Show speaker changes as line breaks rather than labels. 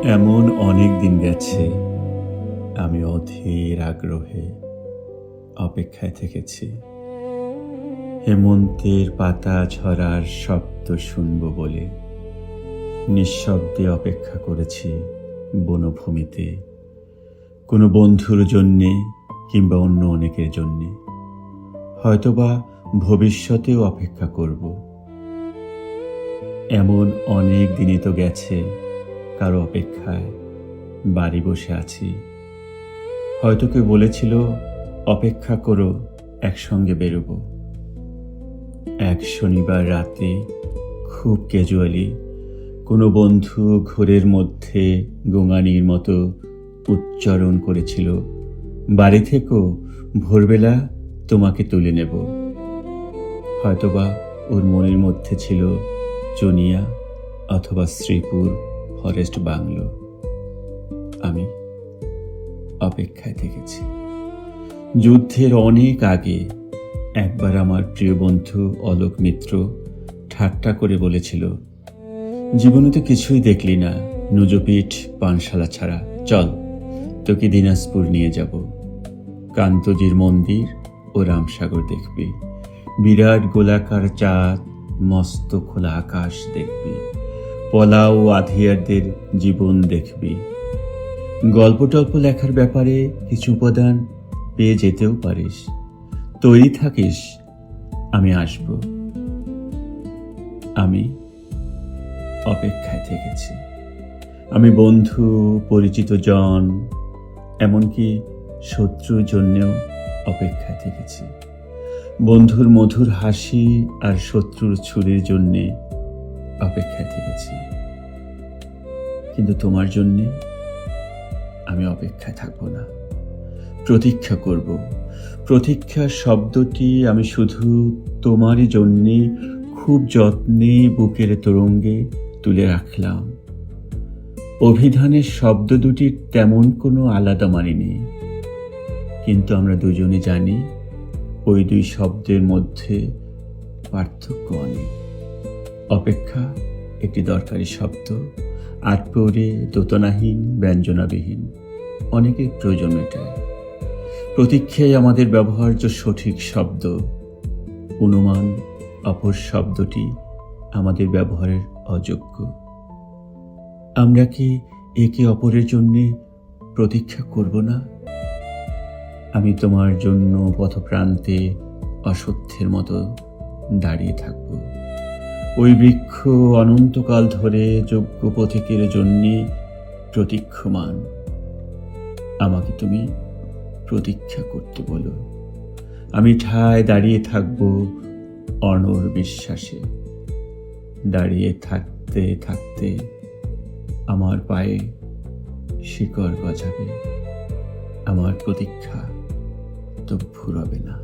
এমন অনেক দিন গেছে আমি অধীর আগ্রহে অপেক্ষায় থেকেছি। হেমন্তের পাতা ঝরার শব্দ শুনব বলে নিঃশব্দে অপেক্ষা করেছি বনভূমিতে, কোনো বন্ধুর জন্যে কিংবা অন্য অনেকের জন্যে, হয়তোবা ভবিষ্যতেও অপেক্ষা করব। এমন অনেক দিনই তো গেছে কারো অপেক্ষায় বাড়ি বসে আছি। হয়তো কেউ বলেছিল অপেক্ষা করো, একসঙ্গে বেরোবো। এক শনিবার রাতে খুব ক্যাজুয়ালি কোনো বন্ধু ঘোরের মধ্যে গোঙানির মতো উচ্চারণ করেছিল, বাড়ি থেকেও ভোরবেলা তোমাকে তুলে নেব। হয়তোবা ওর মনের মধ্যে ছিল চুনিয়া অথবা শ্রীপুর ফরেস্ট বাংলো। আমি অপেক্ষায় থেকেছি। যুদ্ধের অনেক আগে একবার আমার প্রিয় বন্ধু অলোক মিত্র ঠাট্টা করে বলেছিল, জীবনে তো কিছুই দেখলি না, নুজুপিঠ পানশালা ছাড়া, চল তোকে দিনাজপুর নিয়ে যাব। কান্তজির মন্দির ও রামসাগর দেখবি, বিরাট গোলাকার চাঁদ, মস্ত খোলা আকাশ দেখবি, পলা ও আধিয়ারদের জীবন দেখবি। গল্প টল্প লেখার ব্যাপারে কিছু উপাদান পেয়ে যেতেও পারিস। তৈরি থাকিস, আমি আসব। আমি অপেক্ষায় থেকেছি। আমি বন্ধু, পরিচিত জন, এমনকি শত্রুর জন্যেও অপেক্ষায় থেকেছি। বন্ধুর মধুর হাসি আর শত্রুর ছুরির জন্যে অপেক্ষায় থেকেছি। কিন্তু তোমার জন্যে আমি অপেক্ষায় থাকবো না, প্রতীক্ষা করব। প্রতীক্ষা শব্দটি আমি শুধু তোমারই জন্যে খুব যত্নে বুকের তরঙ্গে তুলে রাখলাম। অভিধানের শব্দ দুটির তেমন কোনো আলাদা মানে নেই, কিন্তু আমরা দুজনে জানি ওই দুই শব্দের মধ্যে পার্থক্য অনেক। অপেক্ষা একটি দরকারি শব্দ, আটপৌরে, দোতনাহীন, ব্যঞ্জনাবিহীন, অনেকের প্রয়োজন মেটায়। প্রতীক্ষাই আমাদের ব্যবহার্য সঠিক শব্দ। অনুমান অপর শব্দটি আমাদের ব্যবহারের অযোগ্য। আমরা কি একে অপরের জন্যে প্রতীক্ষা করব না? আমি তোমার জন্য পথপ্রান্তে অসত্যের মতো দাঁড়িয়ে থাকব। ওই বৃক্ষ অনন্তকাল ধরে যোগ্য পথিকের জন্যে প্রতীক্ষমান। আমাকে তুমি প্রতীক্ষা করতে বলো। আমি ঠায় দাঁড়িয়ে থাকব অনড় বিশ্বাসে। দাঁড়িয়ে থাকতে থাকতে আমার পায়ে শিকড় গজাবে। আমার প্রতীক্ষা তো ফুরাবে না।